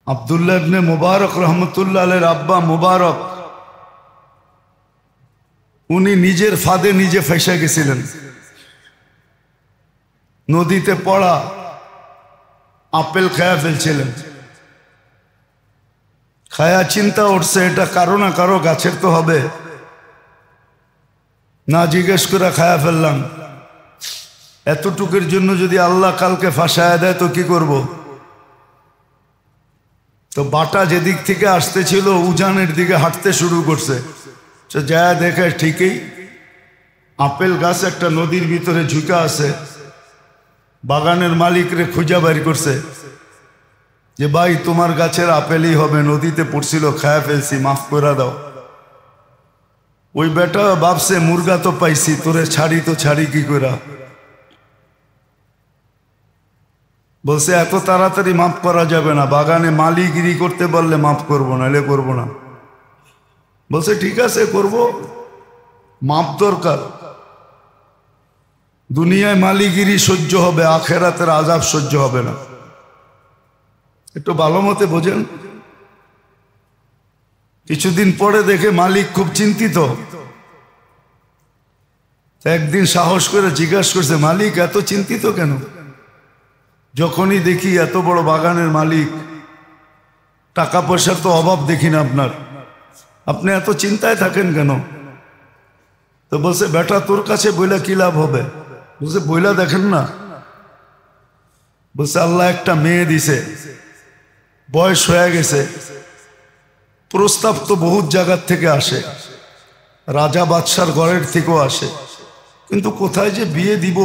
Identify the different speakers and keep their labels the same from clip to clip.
Speaker 1: আব্দুল্লাহ ইবনে মুবারক রহমতুল্লাহ আলাইহির আব্বা মুবারক উনি নিজের ফাঁদে নিজে ফেঁসে গেছিলেন। নদীতে পড়া আপেল খায়া ফেলছিলেন। খায়া চিন্তা উঠছে এটা কারো না কারো গাছের তো হবে, না জিজ্ঞেস করে খায়া ফেললাম। এতটুকুর জন্য যদি আল্লাহ কালকে ফাঁসায়া দেয় তো কি করব? তো বাটা যেদিক থেকে আসতেছিল উজানের দিকে হাঁটতে শুরু করছে। যা দেখে ঠিকই আপেল গাছ একটা নদীর ভিতরে ঝুঁকা আছে। বাগানের মালিকরে খুঁজা বের করছে যে ভাই তোমার গাছের আপেলই হবে, নদীতে পড়ছিল খায়া ফেলছি, মাফ করে দাও। ওই বেটা ভাবছে মুরগা তো পাইছি, তোরে ছাড়ি তো ছাড়ি কি করে? বলছে এত তাড়াতাড়ি মাফ করা যাবে না, বাগানে মালিগিরি করতে পারলে মাফ করবো, নাহলে করবো না। বলছে ঠিক আছে করব, মাপ দরকার। দুনিয়ায় মালিগিরি সহ্য হবে, আখেরাতের আযাব সহ্য হবে না। একটু ভালো মতে বোঝেন। কিছুদিন পরে দেখে মালিক খুব চিন্তিত। একদিন সাহস করে জিজ্ঞাসা করছে, মালিক এত চিন্তিত কেন? যখনই দেখি এত বড় বাগানের মালিক, টাকা পয়সার তো অভাব দেখি না আপনার, আপনি এত চিন্তায় থাকেন কেন? তো বলছে বেটা তোর কাছে বইলা কি লাভ হবে? বলছে বইলা দেখেন না। বলছে আল্লাহ একটা মেয়ে দিছে, বয়স হয়ে গেছে, প্রস্তাব তো বহুত জায়গার থেকে আসে, রাজা বাদশার ঘরের থেকেও আসে, কিন্তু কোথায় যে বিয়ে দিব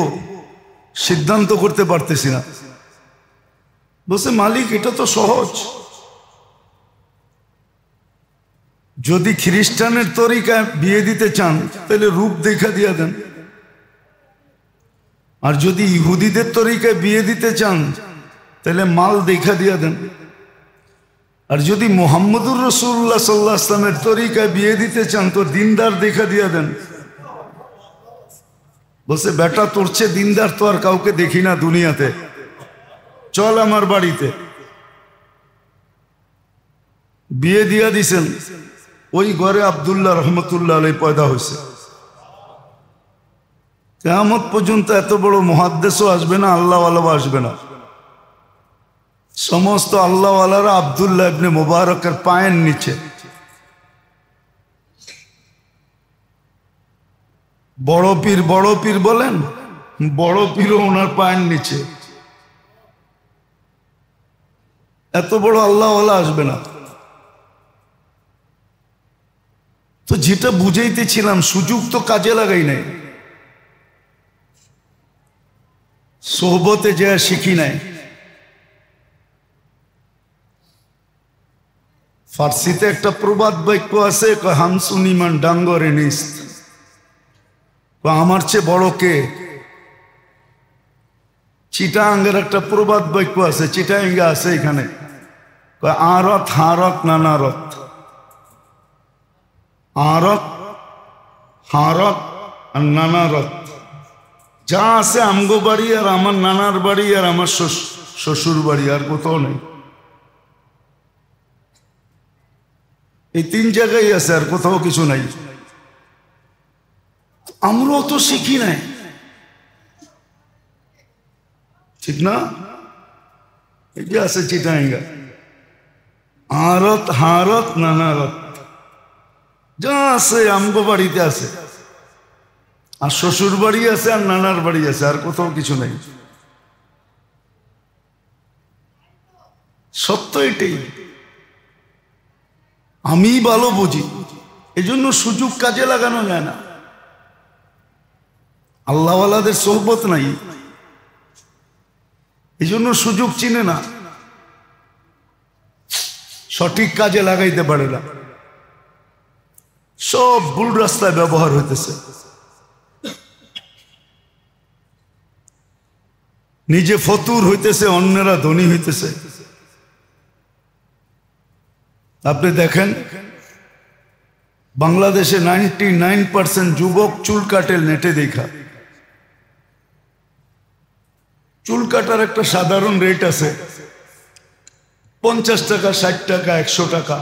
Speaker 1: সিদ্ধান্ত করতে পারতেছি না। বলছে মালিক এটা তো সহজ, যদি খ্রিস্টানের তরিকায় বিয়ে দিতে চান তাহলে রূপ দেখা দিয়া দেন, আর যদি ইহুদিদের তরিকায় বিয়ে দিতে চান তাহলে মাল দেখা দিয়া দেন, আর যদি মুহাম্মদুর রাসূলুল্লাহ সাল্লাল্লাহু আলাইহি ওয়াসাল্লামের তরিকায় বিয়ে দিতে চান তো দিনদার দেখা দিয়া দেন। বলছে বেটা তোর চেয়ে দিনদার তো আর কাউকে দেখি না দুনিয়াতে, চল আমার বাড়িতে। বিয়ে দিয়া দিছেন। ওই ঘরে আব্দুল্লাহ রহমতুল্লাহ আলাইহি পয়দা হয়েছে। কিয়ামত পর্যন্ত এত বড় মুহাদ্দিসও আসবে না, আল্লাহওয়ালাও আসবে না। সমস্ত আল্লাহওয়ালারা আব্দুল্লাহ ইবনে মুবারকের পায়ের নিচে। বড় পীর বলেন, বড় পীরও ওনার পায়ের নিচে। এত বড় আল্লাহওয়ালা আসবে না। তো যেটা বুঝাইতেছিলাম, সুযোগ তো কাজে লাগাই নাই, সোহবতে যা শিখি নাই। ফার্সিতে একটা প্রবাদ বাক্য আছে, হামসুনিমান ডাঙ্গরে নিস্ত, আমার চেয়ে বড় কে? চিটাঙ্গের একটা প্রবাদ বাক্য আছে, চিটাঙ্গে আছে এখানে, আরত হারত নানারত, আরত হারত আর নানারত। যা আছে আমগো বাড়ি আর আমার নানার বাড়ি আর আমার শ্বশুর বাড়ি, আর কোথাও নেই। এই তিন জায়গায় আছে, আর কোথাও কিছু নাই। আমরাও তো শিখি নাই, ঠিক না? এই যে আছে চিটাঙ্গা, আরত হারত নানারত, যা আছে আমগো বাড়িতে আছে, আর শ্বশুর বাড়ি আছে আর নানার বাড়ি আছে, আর কোথাও কিছু নাই। সত্য এটাই। আমি ভালো বুঝি, এই জন্য সুযোগ কাজে লাগানো যায় না। আল্লাহওয়ালাদের সোহবত নাই, এই জন্য সুযোগ চিনে না, সঠিক কাজে লাগাইতে পারে না, সব ভুল রাস্তায় ব্যবহার হইতেছে। নিজে ফতুর হইতেছে, অন্যরা ধনী হইতেছে। আপনি দেখেন বাংলাদেশে 99% যুবক চুল কাটে নেটে দেখা। চুল কাটার একটা সাধারণ রেট আছে, 50 টাকা, 60 টাকা, 100 টাকা।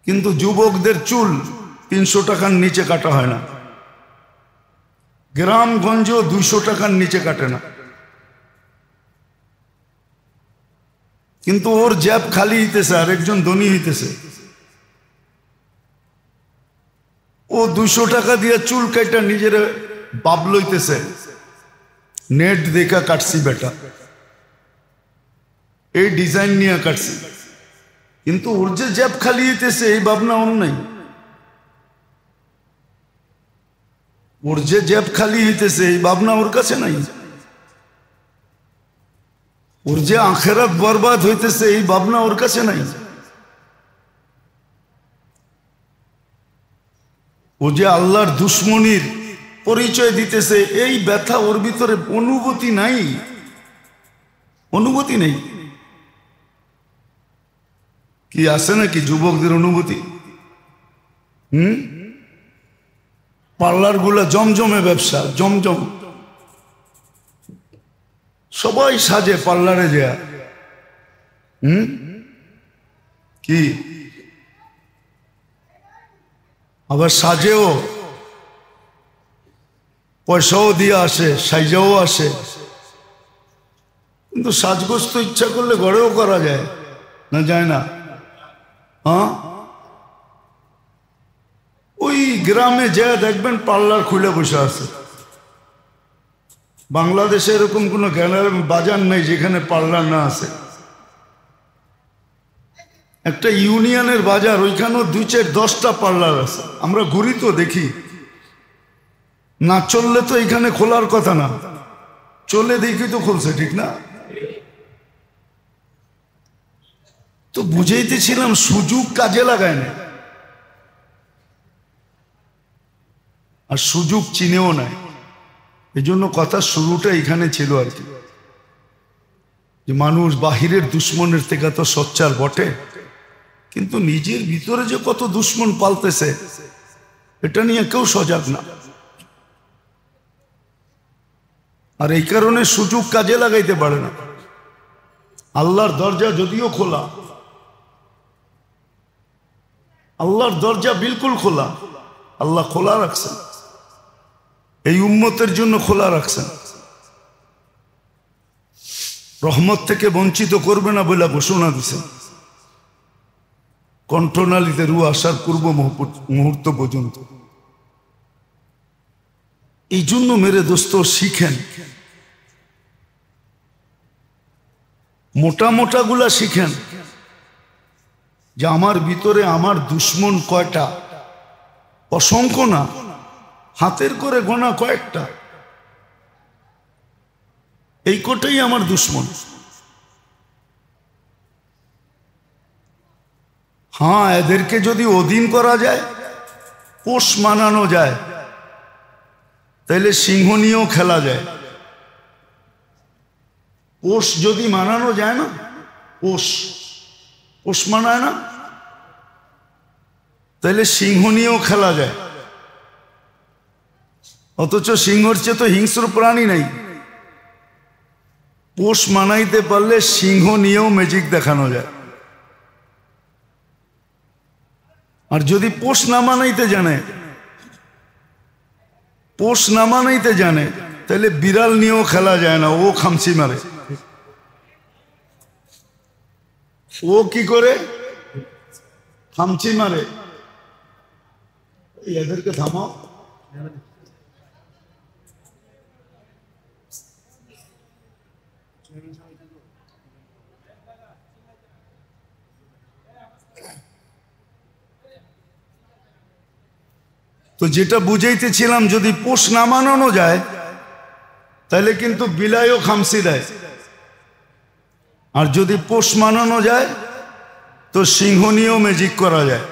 Speaker 1: কিন্তু যুবকদের চুল 300 টাকার নিচে কাটা হয় না। গ্রামগঞ্জ 200 টাকার নিচে কাটে না। কিন্তু ওর জ্যাব খালি হইতেছে আর একজন ধনী হইতেছে। ও 200 টাকা দিয়ে চুল কাটা নিজের বাপ লইতেছে, নেট দেখা কাটছি বেটা, এই ডিজাইন নিয়ে কাটছি। কিন্তু ওর যে জ্যাব খালি হইতেছে এই ভাবনা ওর নাই। ওর যে জ্যাব খালি হইতেছে এই ভাবনা ওর কাছে নাই। ওর যে আখেরাত বরবাদ হইতেছে এই ভাবনা ওর কাছে নাই। ও যে আল্লাহর দুশ্মনির পরিচয় দিতেছে এই ব্যথা ওর ভিতরে অনুভূতি নাই, অনুভূতি নেই। কি আছে নাকি যুবকদের অনুভূতি? পার্লার গুলা জমজমে ব্যবসা, জমজম। সবাই সাজে পার্লারে যায়। কি আবার সাজেও, পয়সাও দিয়ে আসে, সাইজাও আসে। কিন্তু সাজগোজ তো ইচ্ছা করলে ঘরেও করা যায় না, যায় না? হ্যাঁ, ওই গ্রামে যায় দেখবেন পার্লার খুলে বসে আছে। বাংলাদেশে এরকম কোনো বাজার নেই যেখানে পার্লার না আছে। একটা ইউনিয়নের বাজার, ওইখানেও 2-4-10টা পার্লার আছে। আমরা ঘুরি তো দেখি। না চললে তো এখানে খোলার কথা না, চলে দেখি তো খুলছে, ঠিক না? তো বুঝাইতেছিলাম সুযোগ কাজে লাগায় না, আর সুযোগ চিনেও নাই। এই জন্য কথা শুরুটা এখানে ছিল আর কি, যে মানুষ বাহিরের দুশ্মনের থেকে তো সোচ্চার বটে, কিন্তু নিজের ভিতরে যে কত দুশ্মন পালতেছে এটা নিয়ে কেউ সজাগ না। আর এই কারণে সুযোগ কাজে লাগাইতে পারে না। আল্লাহর দরজা যদিও খোলা, আল্লাহর দরজা বিলকুল খোলা, আল্লাহ খোলা রাখছেন, এই উম্মতের জন্য খোলা রাখছেন। রহমত থেকে বঞ্চিত করবে না বলে ঘোষণা দিছেন কণ্ঠনালীতে রু আসার পূর্ব মুহূর্ত পর্যন্ত। এই জন্য মেরে দোস্ত শিখেন, মোটা মোটা গুলা শিখেন, যে আমার ভিতরে আমার দুশ্মন কয়টা। অসংখ্য না, হাতের করে গোনা কয়েকটা, এই কটাই আমার দুশ্মন। হ্যাঁ, এদেরকে যদি অধীন করা যায়, পোষ মানানো যায়, তাহলে সিংহ নিয়েও খেলা যায়। পোষ যদি মানানো যায় না, পোষ মানায় না, তাহলে সিংহ নিয়েও খেলা যায়। অথচ সিংহর চেয়ে তো হিংস্র প্রাণী নাই। পোষ মানাইতে পারলে সিংহ নিয়েও ম্যাজিক দেখানো যায়। আর যদি পোষ না মানাইতে জানে, পোষ না মানাইতে জানে, তাহলে বিড়াল নিয়েও খেলা যায় না, ও খামচি মারে। ও কি করে? খামচি মারে। এদেরকে থামাও। তো যেটা বুঝাইতেছিলাম, যদি পোষ না মানানো যায় তাহলে কিন্তু বিলাইও খামসি দেয়, আর যদি পোষ মানানো যায় তো সিংহ নিয়েও ম্যাজিক করা যায়।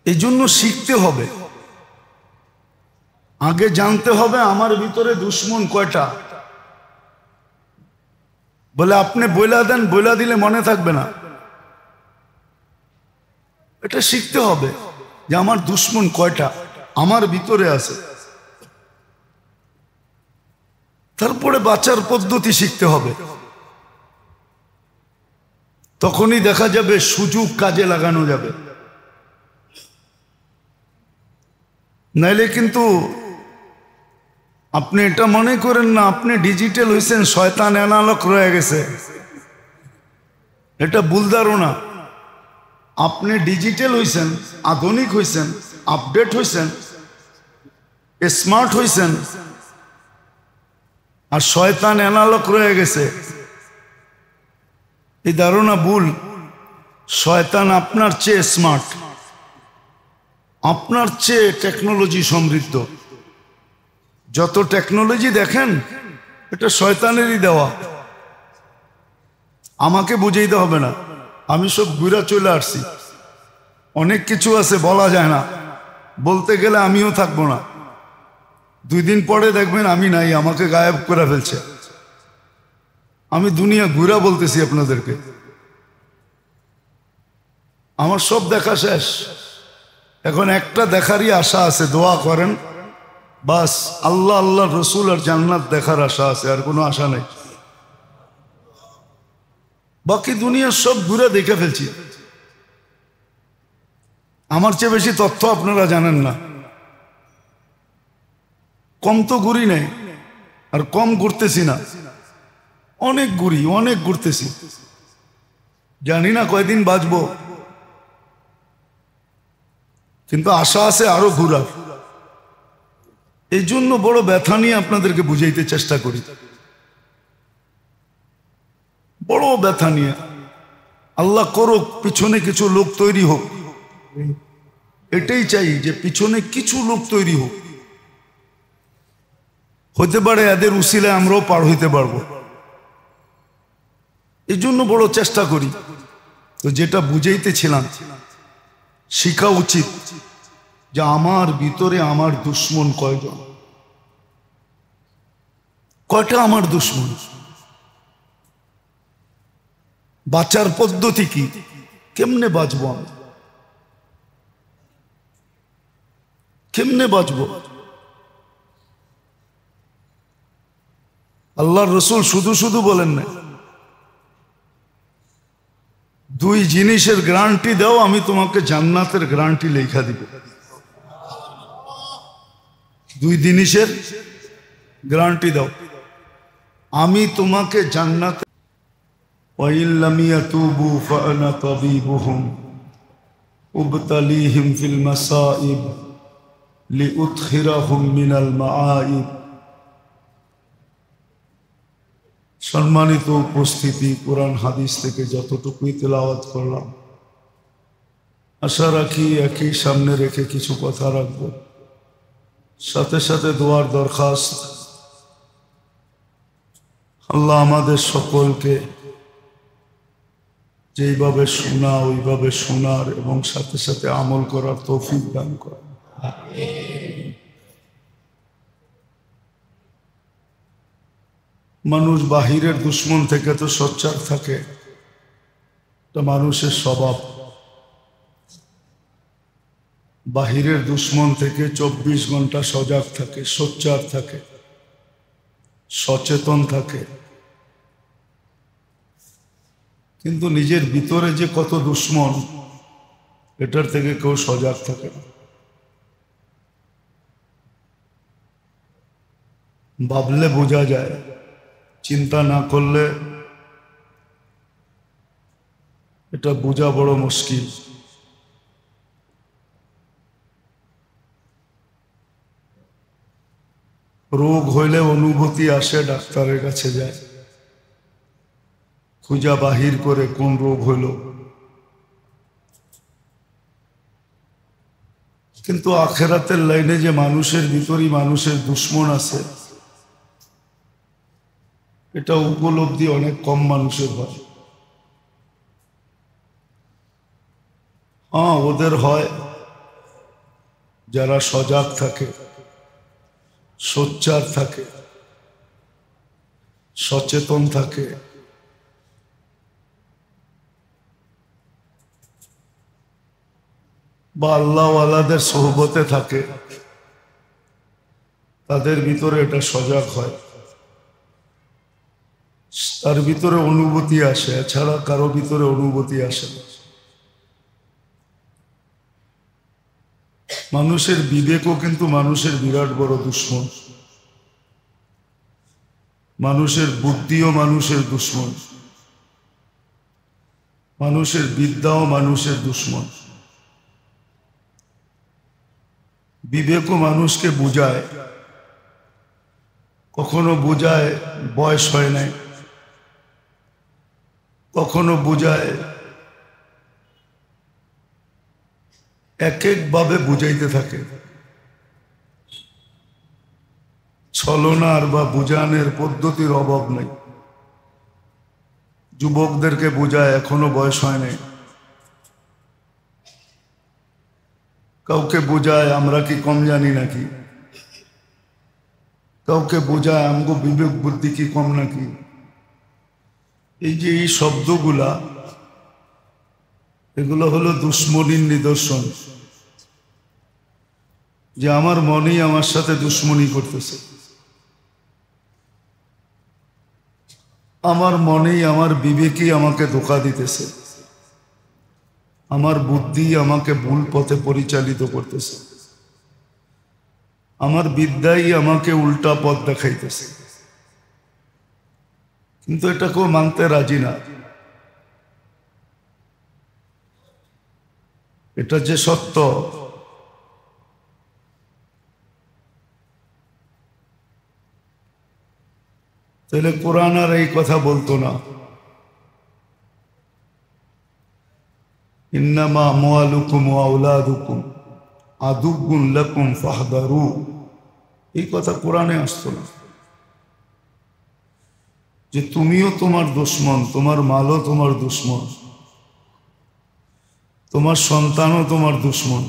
Speaker 1: এই জন্য শিখতে হবে, আগে জানতে হবে আমার ভিতরে দুশ্মন কয়টা। বলে আপনি বইলা দেন, বইলা দিলে মনে থাকবে না। এটা শিখতে হবে যে আমার দুশ্মন কয়টা আমার ভিতরে আছে। তারপরে বাঁচার পদ্ধতি শিখতে হবে। তখনই দেখা যাবে সুযোগ কাজে লাগানো যাবে। নাইলে কিন্তু আপনি এটা মনে করেন না আপনি ডিজিটাল হয়েছেন, শয়তান অ্যানালগ রয়ে গেছে, এটা ভুল ধারণা। আপনি ডিজিটাল হয়েছেন, আধুনিক হয়েছেন, আপডেট হয়েছেন, স্মার্ট হয়েছেন, আর শয়তান অ্যানালগ রয়ে গেছে, এই ধারণা ভুল। শয়তান আপনার চেয়ে স্মার্ট, আপনার চেয়ে টেকনোলজি সমৃদ্ধ। যত টেকনোলজি দেখেন এটা শয়তানেরই দেওয়া, আমাকে বুঝাইতে হবে না, আমি সব ঘুরা চলে আসছি। অনেক কিছু আছে বলা যায় না, বলতে গেলে আমিও থাকবো না, 2 দিন পরে দেখবেন আমি নাই, আমাকে গায়েব করে ফেলছে। আমি দুনিয়া ঘুরা বলতেছি আপনাদেরকে, আমার সব দেখা শেষ। এখন একটা দেখারই আশা আছে, দোয়া করেন বাস, আল্লাহ আল্লাহ রসুল আর জান্নাত দেখার আশা আছে, আর কোনো আশা নেই। বাকি দুনিয়া সব ঘুরে দেখে ফেলছি। আমার চেয়ে বেশি তথ্য আপনারা জানেন না। কম তো ঘুরি নেই, আর কম ঘুরতেছি না, অনেক ঘুরি, অনেক ঘুরতেছি। জানি না কয়দিন বাঁচবো, কিন্তু আশা আছে আরো ঘুরার। এই জন্য বড় ব্যথা নিয়ে আপনাদেরকে বুঝাইতে চেষ্টা করি, বড় ব্যথা নিয়ে। আল্লাহ করুক পিছনে কিছু লোক তৈরি হোক, এটাই চাই যে পিছনে কিছু লোক তৈরি হোক। হতে পারে এদের উসিলায় আমরাও পার হইতে পারবো, এই জন্য বড় চেষ্টা করি। তো যেটা বুঝাইতেছিলাম, শিখা উচিত যে আমার ভিতরে আমার দুশ্মন কয়জন, কয়টা আমার দুশ্মন, বাঁচার পদ্ধতি কি, কেমনে বাঁচবো আমি, কেমনে বাঁচবো। আল্লাহর রসুল শুধু শুধু বলেন না, 2 জিনিসের গ্যারান্টি দাও, আমি তোমাকে জান্নাতের গ্যারান্টি লেখা দিব। 2 জিনিসের গ্যারান্টি দাও, আমি তোমাকে জান্নাতে। وَإِنْ لَمْ يَتُوبُوا فَأَنَا طَبِيبُهُمْ أُبْتَلِيهِمْ فِي الْمَصَائِبِ لِأُدْخِرَهُمْ مِنَ الْمَعَائِبِ। সম্মানিত উপস্থিতি, কোরআন হাদিস থেকে যতটুকুই তেলাওয়াত করলাম, আশা রাখি একই সামনে রেখে কিছু কথা রাখবো। সাথে সাথে দোয়ার দরখাস্ত, আল্লাহ আমাদের সকলকে যেইভাবে শোনা ওইভাবে শোনার এবং সাথে সাথে আমল করার তৌফিক দান করেন। মানুষ বাহিরের দুশ্মন থেকে তো সোচ্চার থাকে, এটা মানুষের স্বভাব। বাহিরের দুশ্মন থেকে 24 ঘন্টা সজাগ থাকে, সোচ্চার থাকে, সচেতন থাকে, কিন্তু নিজের ভিতরে যে কত দুশ্মন, এটার থেকে কেউ সজাগ থাকে না। ভাবলে বোঝা যায়, চিন্তা না করলে এটা বোঝা বড় মুশকিল। রোগ হইলে অনুভূতি আসে, ডাক্তারের কাছে যায়, খুঁজা বাহির করে কোন রোগ হইল। কিন্তু আখেরাতের লাইনে যে মানুষের ভিতরই মানুষের দুশ্মন আছে, এটা উপলব্ধি অনেক কম মানুষের হয়। হ্যাঁ, ওদের হয় যারা সজাগ থাকে, সোচ্চার থাকে, সচেতন থাকে, বা আল্লাহওয়ালাদের সোহবতে থাকে, তাদের ভিতরে এটা সজাগ হয়। তার ভিতরে অনুভূতি আসে, এছাড়া কারো ভিতরে অনুভূতি আসে না। মানুষের বিবেকও কিন্তু মানুষের বিরাট বড় দুশ্মন। মানুষের বুদ্ধিও মানুষের দুশ্মন। মানুষের বিদ্যাও মানুষের দুশ্মন। বিবেকও মানুষকে বুঝায়, কখনো বুঝায় বয়স হয় নাই, কখনো বুঝায় এক একভাবে বুঝাইতে থাকে। ছলনার বা বুঝানোর পদ্ধতির অভাব নেই। যুবকদেরকে বুঝায় এখনো বয়স হয় নাই, কাউকে বুঝায় আমরা কি কম জানি নাকি, কাউকে বোঝায় আমগো বিবেক বুদ্ধি কি কম নাকি। এই যে এই শব্দগুলা, এগুলো হলো দুশ্মনীর নিদর্শন, যে আমার মনেই আমার সাথে দুশ্মনী করতেছে, আমার মনেই আমার বিবেকই আমাকে ধোঁকা দিতেছে, আমার বুদ্ধি আমাকে ভুল পথে পরিচালিত করতেছে, আমার বিদ্যাই আমাকে উল্টা পথ দেখাইতেছে। কিন্তু এটা কেউ মানতে রাজি না। এটা যে সত্য, তাহলে কোরআন আর এই কথা বলতো না, ইন্নামা আমওয়ালুকুম ওয়া আওলাদুকুম আদুউন লাকুম ফাহদারু, এই কথা কোরআনে আসতো না। যে তুমিও তোমার দুশ্মন, তোমার মালও তোমার দুশ্মন, তোমার সন্তানও তোমার দুশ্মন।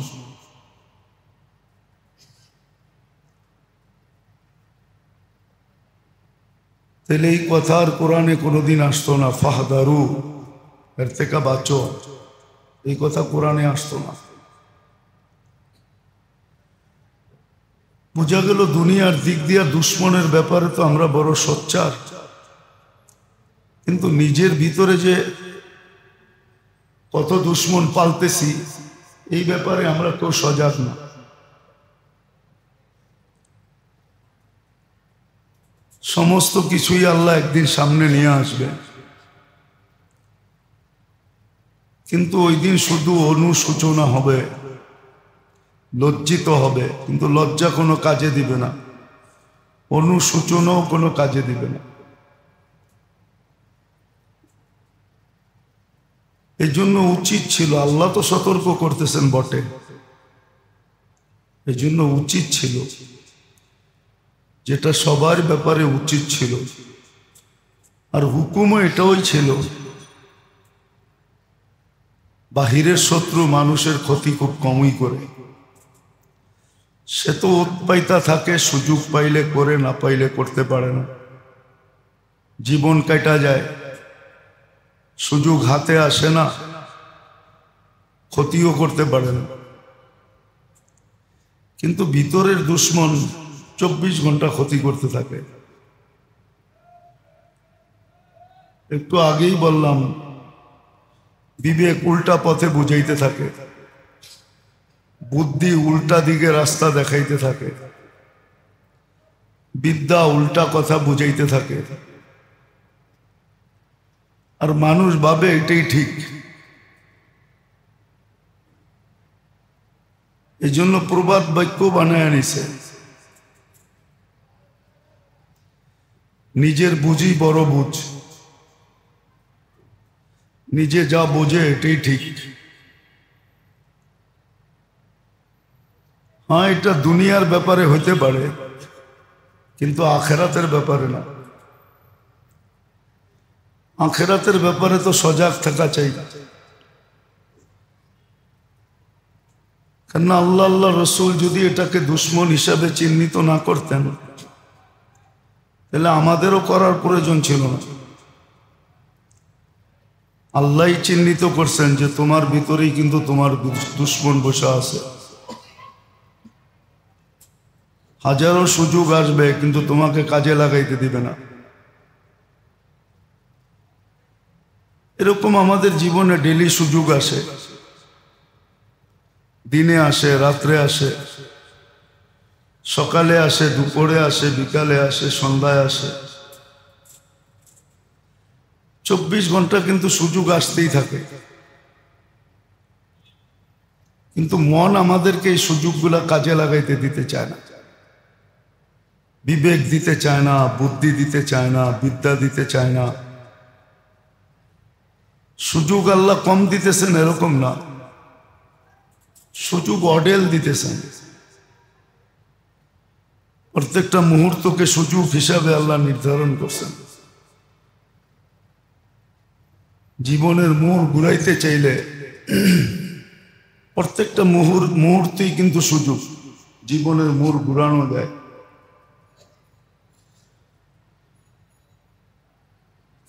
Speaker 1: তাহলে এই কথা আর কোরআনে কোনোদিন আসতো না, ফাহদারু, এর থেকে বাঁচো, এই কথা কোরআনে আসতো না। বোঝা গেল দুনিয়ার দিক দিয়া দুশ্মনের ব্যাপারে তো আমরা বড় সোচ্চার, কিন্তু নিজের ভিতরে যে কত দুশ্মন পালতেছি এই ব্যাপারে আমরা কেউ সজাগ না। সমস্ত কিছুই আল্লাহ একদিন সামনে নিয়ে আসবে, কিন্তু ওই দিন শুধু অনুশোচনা হবে, লজ্জিত হবে, কিন্তু লজ্জা কোনো কাজে দিবে না, অনুশোচনাও কোনো কাজে দিবে না। এই জন্য উচিত ছিল, আল্লাহ তো সতর্ক করতেছেন বটে, এই জন্য উচিত ছিল, যেটা সবার ব্যাপারে উচিত ছিল, আর হুকুমও এটাই ছিল, বাহিরের শত্রু মানুষের ক্ষতি খুব কমই করে। সে তো উৎপাইতা থাকে, সুযোগ পাইলে করে, না পাইলে করতে পারে না, জীবন কাটা যায়, সুযোগ হাতে আসে না, ক্ষতিও করতে পারে না। কিন্তু ভিতরের দুশ্মন 24 ঘন্টা ক্ষতি করতে থাকে। একটু আগেই বললাম, বিবেক উল্টা পথে বুঝাইতে থাকে, বুদ্ধি উল্টা দিকে রাস্তা দেখাইতে থাকে, বিদ্যা উল্টা কথা বুঝাইতে থাকে, আর মানুষ ভাবে এটাই ঠিক। এই জন্য প্রবাদ বাক্য বানায় আনিছে, নিজের বুঝি বড় বুঝ, নিজে যা বোঝে এটাই ঠিক। হ্যাঁ, এটা দুনিয়ার ব্যাপারে হইতে পারে, কিন্তু আখেরাতের ব্যাপারে না। আখেরাতের ব্যাপারে তো সজাগ থাকা চাই, কেননা আল্লাহ রসুল যদি এটাকে দুশ্মন হিসাবে চিহ্নিত না করতেন, তাহলে আমাদেরও করার প্রয়োজন ছিল না। আল্লাহই চিহ্নিত করছেন যে তোমার ভিতরেই কিন্তু তোমার দুশ্মন বসে আছে। হাজারো সুযোগ আসবে, কিন্তু তোমাকে কাজে লাগাইতে দিবে না। এরকম আমাদের জীবনে ডেলি সুযোগ আসে, দিনে আসে, রাত্রে আসে, সকালে আসে, দুপুরে আসে, বিকালে আসে, সন্ধ্যায় আসে। 24 ঘন্টা কিন্তু সুযোগ আসতেই থাকে। কিন্তু মন আমাদেরকে এই সুযোগগুলা কাজে লাগাইতে দিতে চায় না, বিবেক দিতে চায় না, বুদ্ধি দিতে চায় না, বিদ্যা দিতে চায় না। সুযোগ আল্লাহ কম দিতেছেন এরকম না, সুযোগ অডেল দিতেছেন। প্রত্যেকটা মুহূর্তকে সুযোগ হিসাবে আল্লাহ নির্ধারণ করছেন। জীবনের মোড় ঘুরাইতে চাইলে প্রত্যেকটা মুহূর্তেই কিন্তু সুযোগ, জীবনের মোড় ঘুরানো যায়।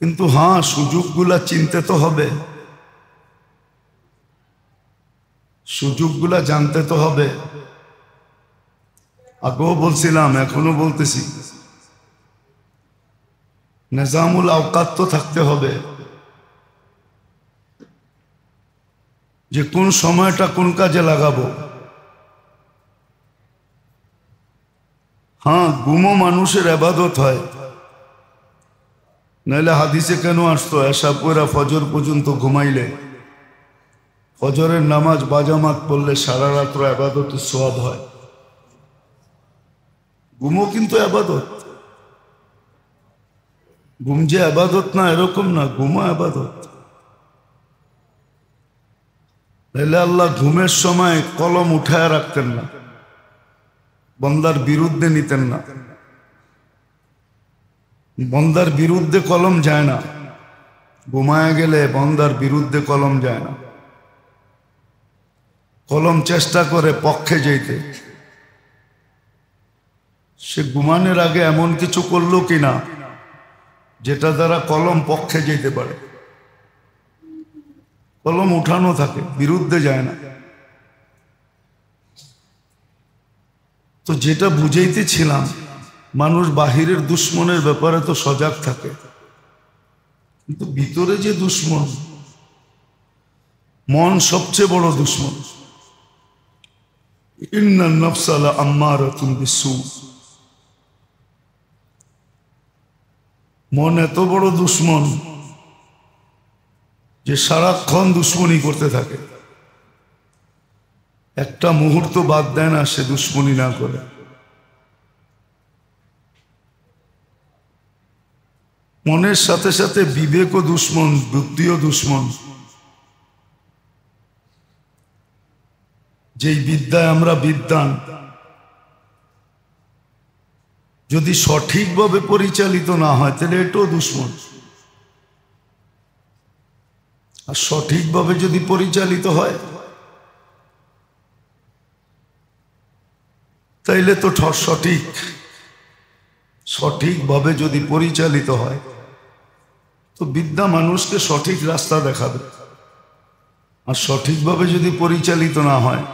Speaker 1: কিন্তু হ্যাঁ, সুযোগগুলা চিনতে তো হবে, সুযোগগুলা জানতে তো হবে। আগেও বলছিলাম, এখনো বলতেছি, নিজামুল আওকাত তো থাকতে হবে, যে কোন সময়টা কোন কাজে লাগাবো। হ্যাঁ, ঘুমও মানুষের ইবাদত হয়, নাহলে হাদিসে কেন আসতো এশা পয়রা ফজর পর্যন্ত ঘুমাইলে, ফজরের নামাজ বাজামাত পড়লে সারা রাত্র ইবাদতের সওয়াব হয়। ঘুমও কিন্তু ইবাদত। ঘুম যে ইবাদত না এরকম না, ঘুমও ইবাদত। তাহলে আল্লাহ ঘুমের সময় কলম উঠায় রাখতেন না, বন্দার বিরুদ্ধে নিতেন না। বন্দার বিরুদ্ধে কলম যায় না, ঘুমায় গেলে বন্দার বিরুদ্ধে কলম যায় না। কলম চেষ্টা করে পক্ষে যেতে। সে ঘুমানোর আগে এমন কিছু করলো কিনা যেটা দ্বারা কলম পক্ষে যেতে পারে। কলম উঠানো থাকে, বিরুদ্ধে যায় না। তো যেটা বুঝাইতেছিলাম, মানুষ বাহিরের দুশ্মনের ব্যাপারে তো সজাগ থাকে, কিন্তু ভিতরে যে দুশ্মন, মন সবচেয়ে বড় দুশ্মন। ইন্নান নাফসা লাআম্মারাতুন বিসসু। মন এত বড় দুশ্মন যে সারাক্ষণ দুশ্মনী করতে থাকে, একটা মুহূর্ত বাদ দেয় না সে দুশ্মনী না করে। মনের সাথে সাথে বিবেকও দুশ্মন, বুদ্ধিও দুশ্মন। যেই বিদ্যায় আমরা বিদ্বান, যদি সঠিকভাবে পরিচালিত না হয় তাহলে এটাও দুশ্মন। আর সঠিকভাবে যদি পরিচালিত হয় তাইলে তো সঠিক। সঠিকভাবে যদি পরিচালিত হয় তো বিদ্যা মানুষকে সঠিক রাস্তা দেখাবে। আর সঠিকভাবে যদি পরিচালিত না হয়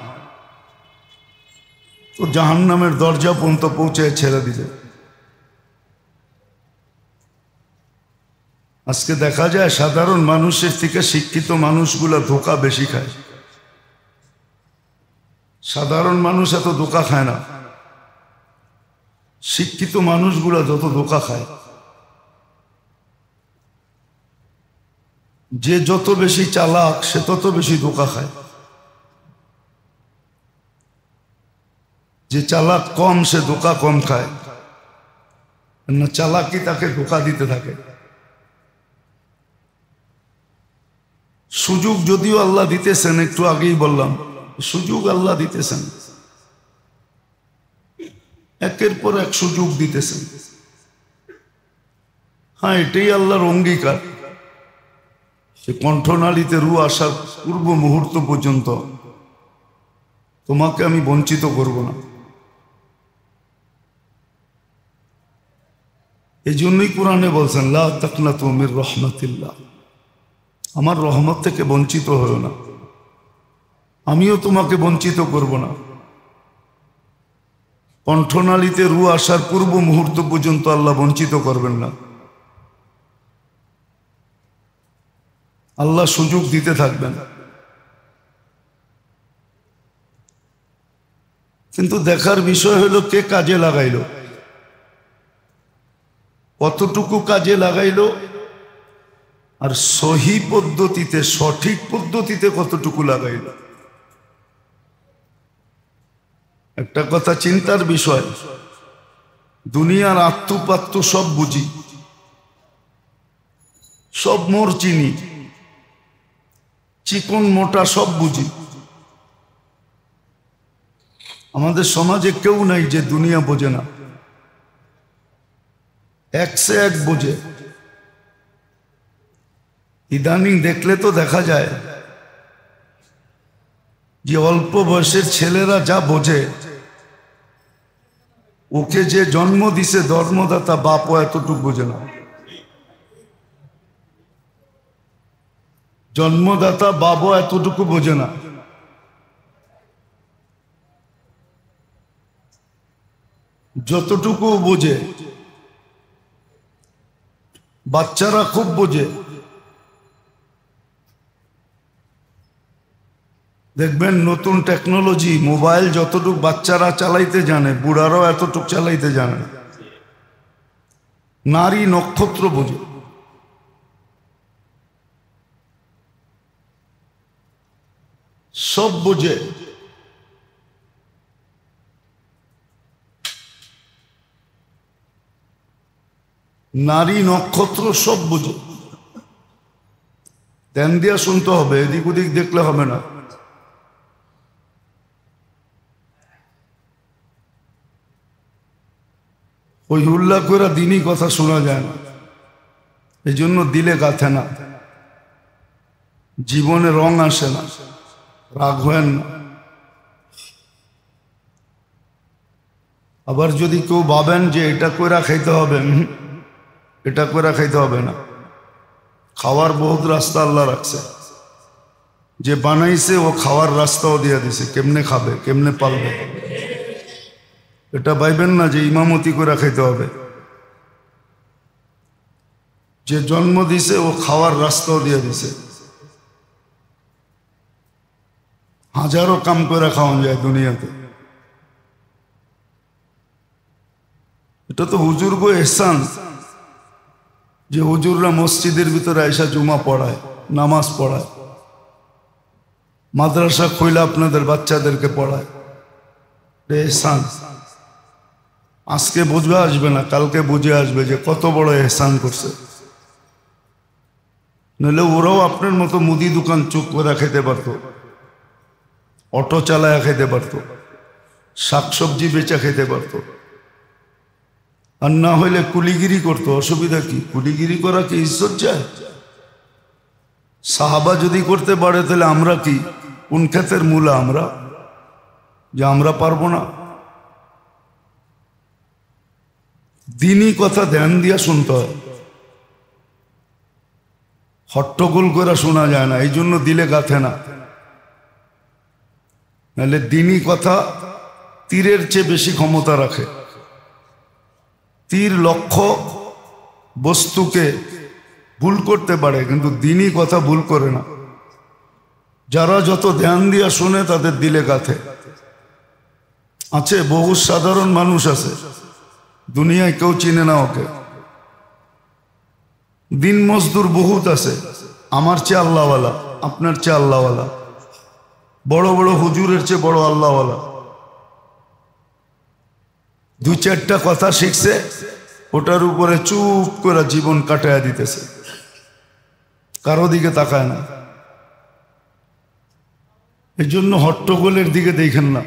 Speaker 1: তো জাহান্নামের দরজা পর্যন্ত পৌঁছে ছেড়ে দিবে। আজকে দেখা যায় সাধারণ মানুষের থেকে শিক্ষিত মানুষগুলা ধোঁকা বেশি খায়। সাধারণ মানুষ এত ধোঁকা খায় না, শিক্ষিত মানুষগুলা যত ধোঁকা খায়। যে যত বেশি চালাক সে তত বেশি ধোঁকা খায়, যে চালাক কম সে ধোঁকা কম খায় না, চালাকি তাকে ধোঁকা দিতে থাকে। সুযোগ যদিও আল্লাহ দিতেছেন, একটু আগেই বললাম, সুযোগ আল্লাহ দিতেছেন, একের পর এক সুযোগ দিতেছেন। হ্যাঁ, এটাই আল্লাহর অঙ্গীকার, সে কণ্ঠনালীতে রু আসার পূর্ব মুহূর্ত পর্যন্ত তোমাকে আমি বঞ্চিত করব না। এই জন্যই কোরআনে বলছেন, লা তাকনাতু মির রাহমাতিল্লাহ, আমার রহমত থেকে বঞ্চিত হও না, আমিও তোমাকে বঞ্চিত করব না। কণ্ঠনালীতে রু আসার পূর্ব মুহূর্ত পর্যন্ত আল্লাহ বঞ্চিত করবেন না। আল্লাহ সুযোগ দিতে থাকবেন। কিন্তু দেখার বিষয় হলো কে কাজে লাগাইলো, কতটুকু কাজে লাগাইলো, আর সহি পদ্ধতিতে সঠিক পদ্ধতিতে কতটুকু লাগাইলো। একটা কথা চিন্তার বিষয়, দুনিয়ার আত্মপাত্য সব বুঝি, সব মোর চিনি, চিকন মোটা সব বুঝি। আমাদের সমাজে কেউ নাই যে দুনিয়া বোঝে না, এক সে এক বোঝে। ইদানিং দেখলে তো দেখা যায় যে অল্প বয়সের ছেলেরা যা বোঝে, ওকে যে জন্ম দিছে ধর্মদাতা বাপও এতটুকু বোঝে না। জন্মদাতা বাবা এতটুকু বোঝে না। যতটুকু বোঝে বাচ্চারা খুব বোঝে। দেখবেন নতুন টেকনোলজি মোবাইল যতটুকু বাচ্চারা চালাইতে জানে, বুড়ারাও এতটুকু চালাইতে জানে না। নারী নক্ষত্র বোঝে। সব বোঝে। নারী নক্ষত্র সব বোঝে। ধ্যান দিয়া শুনতে হবে, এদিক ওদিক দেখলে হবে না। ওই উল্লাহ করে দিনই কথা শোনা যায় না, এই জন্য দিলে গাথে না, জীবনে রং আসে না। রাগ হয় না। আবার যদি কেউ ভাবেন যে এটা কইরা খাইতে হবে, এটা কইরা খাইতে হবে না। খাওয়ার বহুত রাস্তা আল্লাহ রাখছে, যে বানাইছে ও খাওয়ার রাস্তাও দিয়ে দিছে, কেমনে খাবে কেমনে পালবে। এটা ভাইবেন না যে ইমামতি করে খাইতে হবে। যে জন্ম দিছে ও খাওয়ার রাস্তাও দিয়ে দিছে। হাজারো কাম করে খাওয়ান যায় দুনিয়াতে। এটা তো হুজুর গো এহসান যে হুজুররা মসজিদের ভিতরে আইসা জুমা পড়ায়, নামাজ পড়ায়, মাদ্রাসা খুইলা আপনাদের বাচ্চাদেরকে পড়ায়। এহসান আজকে বুঝবে আসবে না, কালকে বুঝে আসবে যে কত বড় এহসান করছে। নইলে ওরাও আপনার মতো মুদি দোকান চুপ করে খেতে পারত, অটো চালায়া খেতে পারত, শাকসবজি বেচা খেতে পারত। আর না হইলে কুলিগিরি করতো। অসুবিধা কি? কুলিগিরি করা কি ইজ্জত যায়? সাহাবা যদি করতে পারে তাহলে আমরা কি কোন ক্ষেতের মূলা আমরা, যে আমরা পারবো না? দিনই কথা ধ্যান দিয়া শুনতে হয়, হট্টগোল করে শোনা যায় না। এই জন্য দিলে গাথে না। নাহলে দিনই কথা তীরের চেয়ে বেশি ক্ষমতা রাখে। তীর লক্ষ্য বস্তুকে ভুল করতে পারে, কিন্তু দিনই কথা ভুল করে না। যারা যত ধ্যান দিয়া শুনে তাদের দিলে গাথে। আছে বহু সাধারণ মানুষ আছে, দুনিয়ায় কেউ চিনে না ওকে। দিন মজদুর বহুত আছে, আমার চেয়ে আল্লাহওয়ালা, আপনার চেয়ে আল্লাহওয়ালা, বড় বড় হুজুরের চেয়ে বড় আল্লাহওয়ালা। দুই চারটা কথা শিখছে, ওটার উপরে চুপ করে জীবন কাটায়া দিতেছে, কারো দিকে তাকায় না। এই জন্য হট্টগোলের দিকে দেখেন না।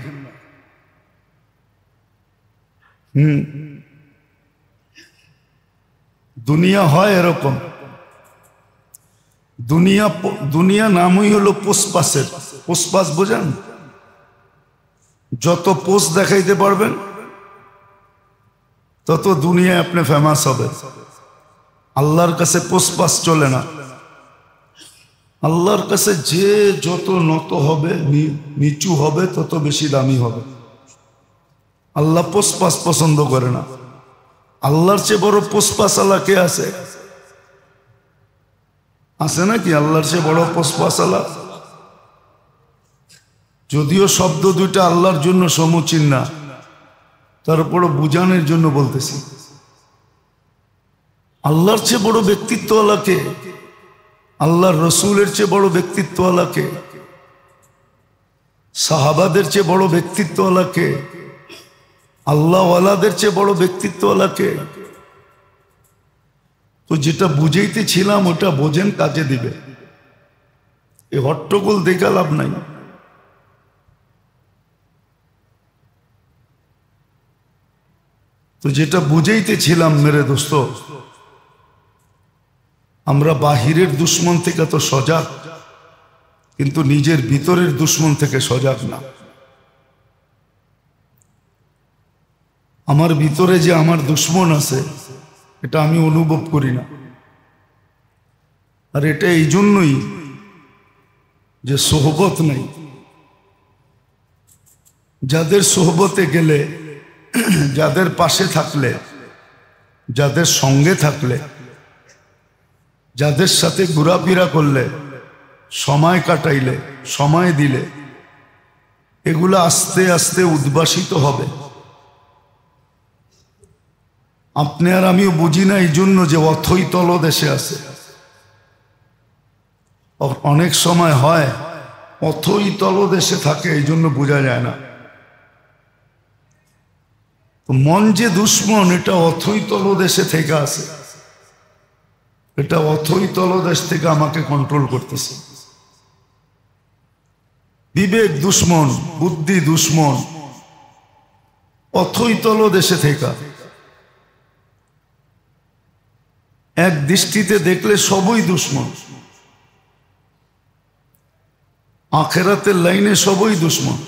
Speaker 1: দুনিয়া হয় এরকম। দুনিয়া নামই হলো পোষপাসের। পোষপাস বোঝেন? যত পোষ দেখাইতে পারবেন তত দুনিয়ায় আপনি ফেমাস হবে। আল্লাহর কাছে পোষপাস চলে না। আল্লাহর কাছে যে যত নত হবে, নিচু হবে, তত বেশি দামি হবে। আল্লাহ পোষপাস পছন্দ করে না। আল্লাহর চেয়ে বড় পোষপাস আল্লাহ কে আছে? আছে নাকি আল্লাহর চেয়ে বড় পশপাশালা? যদিও শব্দ দুইটা আল্লাহর জন্য সমুচীন না, তারপরও বুঝানোর জন্য বলতেছি। আল্লাহর চেয়ে বড় ব্যক্তিত্বওয়ালাকে, আল্লাহর রসুলের চেয়ে বড় ব্যক্তিত্বওয়ালাকে, সাহাবাদের চেয়ে বড় ব্যক্তিত্বওয়ালাকে, আল্লাহওয়ালাদের চেয়ে বড় ব্যক্তিত্বওয়ালাকে। তো যেটা বুঝাইতেছিলাম ওটা বোঝেন, কাজে দিবে। এই হট্টগোল দেখা লাভ নাই। তো যেটা বুঝাইতেছিলাম মেরে দোস্ত, আমরা বাহিরের দুশ্মন থেকে তো সজাগ, কিন্তু নিজের ভিতরের দুশ্মন থেকে সজাগ না। আমার ভিতরে যে আমার দুশ্মন আছে এটা আমি অনুভব করি না। আর এটা এই জন্যই যে সোহবত নাই। যাদের সোহবতে গেলে, যাদের পাশে থাকলে, যাদের সঙ্গে থাকলে, যাদের সাথে ঘোরাফেরা করলে, সময় কাটাইলে, সময় দিলে, এগুলো আস্তে আস্তে উদ্ভাসিত হবে। আপনি আর আমিও বুঝি না এই জন্য যে অথই তলদেশে আছে। অনেক সময় হয় অথই তলদেশে থাকে, এই জন্য বোঝা যায় না। তো মন যে দুশ্মন, এটা অথই তলদেশে থেকে আছে। এটা অথই তলদেশ থেকে আমাকে কন্ট্রোল করতেছে। বিবেক দুশ্মন, বুদ্ধি দুশ্মন, অথই তলদেশে থেকে। এক দৃষ্টিতে দেখলে সবই দুশ্মন। আখেরাতের লাইনে সবই দুশ্মন।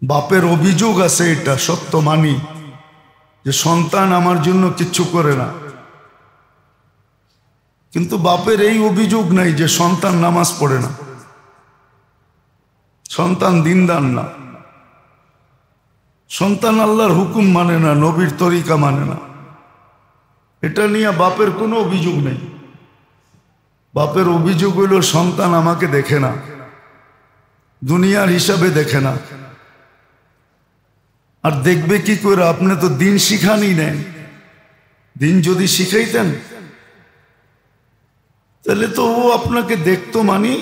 Speaker 1: বাপের অভিযোগ আছে, এটা সত্য মানি, যে সন্তান আমার জন্য কিচ্ছু করে না। কিন্তু বাপের এই অভিযোগ নাই যে সন্তান নামাজ পড়ে না, সন্তান দিনদার না, সন্তান আল্লাহর হুকুম মানে না, নবীর তরিকা মানে না। এটা নিয়ে বাপের কোনো অভিযোগ নেই। বাপের অভিযোগ হইল সন্তান আমাকে দেখে না, দুনিয়ার হিসাবে দেখে না। আর দেখবে কি করে? আপনি তো দিন শিখানি নেন। দিন যদি শিখাইতেন তাহলে তো ও আপনাকে দেখতো। মানি